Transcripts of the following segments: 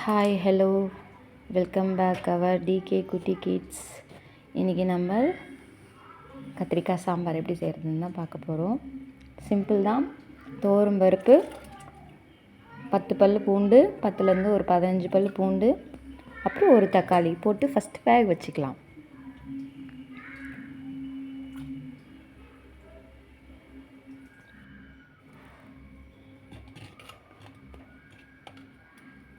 Hi hello welcome back அவர் decay குட்டி kids. இன்றைக்கி நம்ம கத்திரிக்காய் சாம்பார் எப்படி செய்கிறதுன்னு தான் பார்க்க போகிறோம். சிம்பிள் தான். துவரம் பருப்பு, 10 பல் பூண்டு, 10லேருந்து ஒரு 15 பல் பூண்டு, அப்புறம் ஒரு தக்காளி போட்டு ஃபஸ்ட்டு வேக வச்சுக்கலாம்.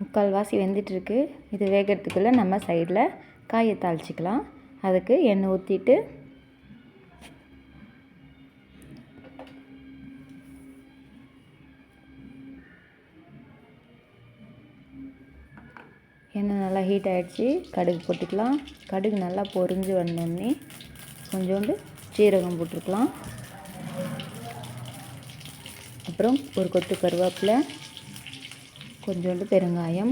முக்கால்வாசி வெந்துட்டுருக்கு. இது வேகிறதுக்குள்ளே நம்ம சைடில் காயை தாளிச்சிக்கலாம். அதுக்கு எண்ணெய் ஊற்றிட்டு எண்ணெய் நல்லா ஹீட் ஆகிடுச்சு. கடுகு போட்டுக்கலாம். கடுகு நல்லா பொரிஞ்சு வந்தோடனே கொஞ்சோண்டு சீரகம் போட்டுருக்கலாம். அப்புறம் ஒரு கொத்து கருவேப்பிலை, கொஞ்சோண்டு பெருங்காயம்,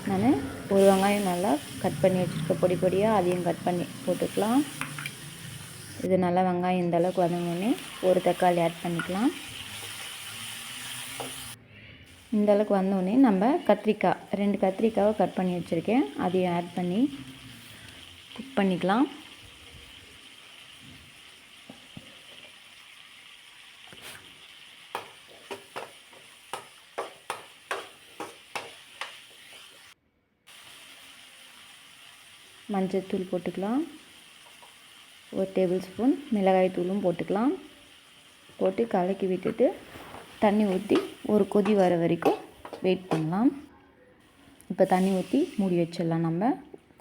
நான் ஒரு வெங்காயம் நல்லா கட் பண்ணி வச்சுருக்க பொடி பொடியாக அதையும் கட் பண்ணி போட்டுக்கலாம். இது நல்லா வெங்காயம் இந்த அளவுக்கு வதங்கினோடனே ஒரு தக்காளி ஆட் பண்ணிக்கலாம். இந்த அளவுக்கு வந்தோடனே நம்ம கத்திரிக்காய் 2 கத்திரிக்காவை கட் பண்ணி வச்சுருக்கேன், அதையும் ஆட் பண்ணி குக் பண்ணிக்கலாம். மஞ்சள் தூள் போட்டுக்கலாம். ஒரு டேபிள் ஸ்பூன் மிளகாய் தூளும் போட்டுக்கலாம். போட்டு கலக்கி விட்டுட்டு தண்ணி ஊற்றி ஒரு கொதி வர வரைக்கும் வெயிட் பண்ணலாம். இப்போ தண்ணி ஊற்றி மூடி வச்சிடலாம். நம்ம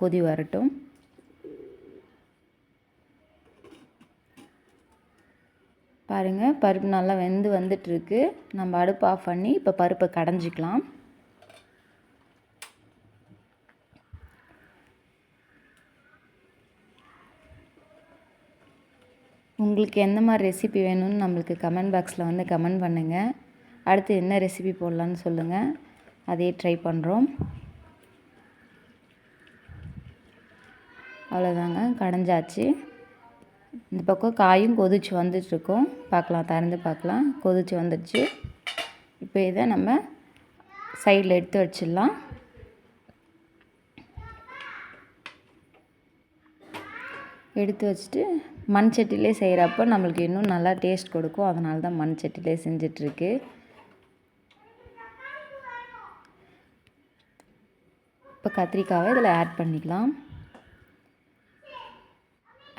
கொதி வரட்டும். பாருங்கள், பருப்பு நல்லா வெந்து வந்துட்டுருக்கு. நம்ம அடுப்பு ஆஃப் பண்ணி இப்போ பருப்பை கடைஞ்சிக்கலாம். உங்களுக்கு எந்த மாதிரி ரெசிபி வேணும்னு நம்மளுக்கு கமெண்ட் பாக்ஸில் வந்து கமெண்ட் பண்ணுங்கள். அடுத்து என்ன ரெசிபி போடலான்னு சொல்லுங்கள், அதே ட்ரை பண்ணுறோம். அவ்வளோதாங்க, கடைஞ்சாச்சு. இந்த பக்கம் காயும் கொதிச்சு வந்துட்டுருக்கோம். பார்க்கலாம், திறந்து பார்க்கலாம். கொதிச்சு வந்துடுச்சு. இப்போ இதை நம்ம சைடில் எடுத்து வச்சிடலாம். எடுத்து வச்சுட்டு மண் சட்டிலே செய்கிறப்போ நம்மளுக்கு இன்னும் நல்லா டேஸ்ட் கொடுக்கும். அதனால தான் மண் சட்டிலே செஞ்சிட்ருக்கு. இப்போ கத்திரிக்காவை இதில் ஆட் பண்ணிக்கலாம்.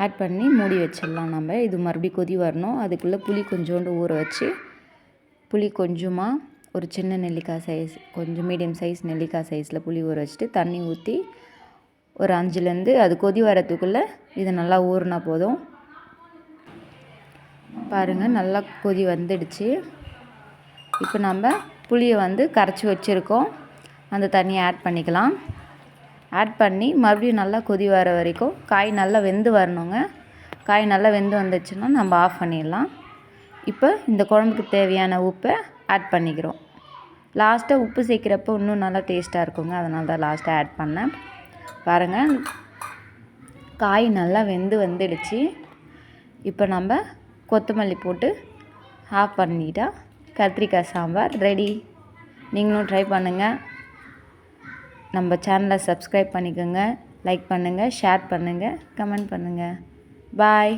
ஆட் பண்ணி மூடி வச்சிடலாம். நம்ம இது மறுபடியும் கொதி வரணும். அதுக்குள்ளே புளி கொஞ்சோண்டு ஊற வச்சு, புளி கொஞ்சமாக ஒரு சின்ன நெல்லிக்காய் சைஸ், கொஞ்சம் மீடியம் சைஸ் நெல்லிக்காய் சைஸில் புளி ஊற வச்சுட்டு தண்ணி ஊற்றி ஒரு 5லேருந்து அது கொதி வரத்துக்குள்ளே இது நல்லா ஊறினா போதும். பாருங்கள், நல்லா கொதி வந்துடுச்சு. இப்போ நம்ம புளியை வந்து கரைச்சி வச்சுருக்கோம், அந்த தண்ணியை ஆட் பண்ணிக்கலாம். ஆட் பண்ணி மறுபடியும் நல்லா கொதி வர வரைக்கும் காய் நல்லா வெந்து வரணுங்க. காய் நல்லா வெந்து வந்துச்சுன்னா நம்ம ஆஃப் பண்ணிடலாம். இப்போ இந்த குழம்புக்கு தேவையான உப்பை ஆட் பண்ணிக்கிறோம். லாஸ்ட்டாக உப்பு சேர்க்குறப்போ இன்னும் நல்லா டேஸ்ட்டாக இருக்குங்க, அதனால தான் லாஸ்ட்டாக ஆட் பண்ணேன். பாருங்கள், காய் நல்லா வெந்து வந்துடுச்சு. இப்போ நம்ம கொத்தமல்லி போட்டு ஆஃப் பண்ணிட்டா கத்திரிக்காய் சாம்பார் ரெடி. நீங்களும் ட்ரை பண்ணுங்கள். நம்ம சேனலை சப்ஸ்கிரைப் பண்ணிக்கோங்க, லைக் பண்ணுங்கள், ஷேர் பண்ணுங்கள், கமெண்ட் பண்ணுங்கள். பாய்.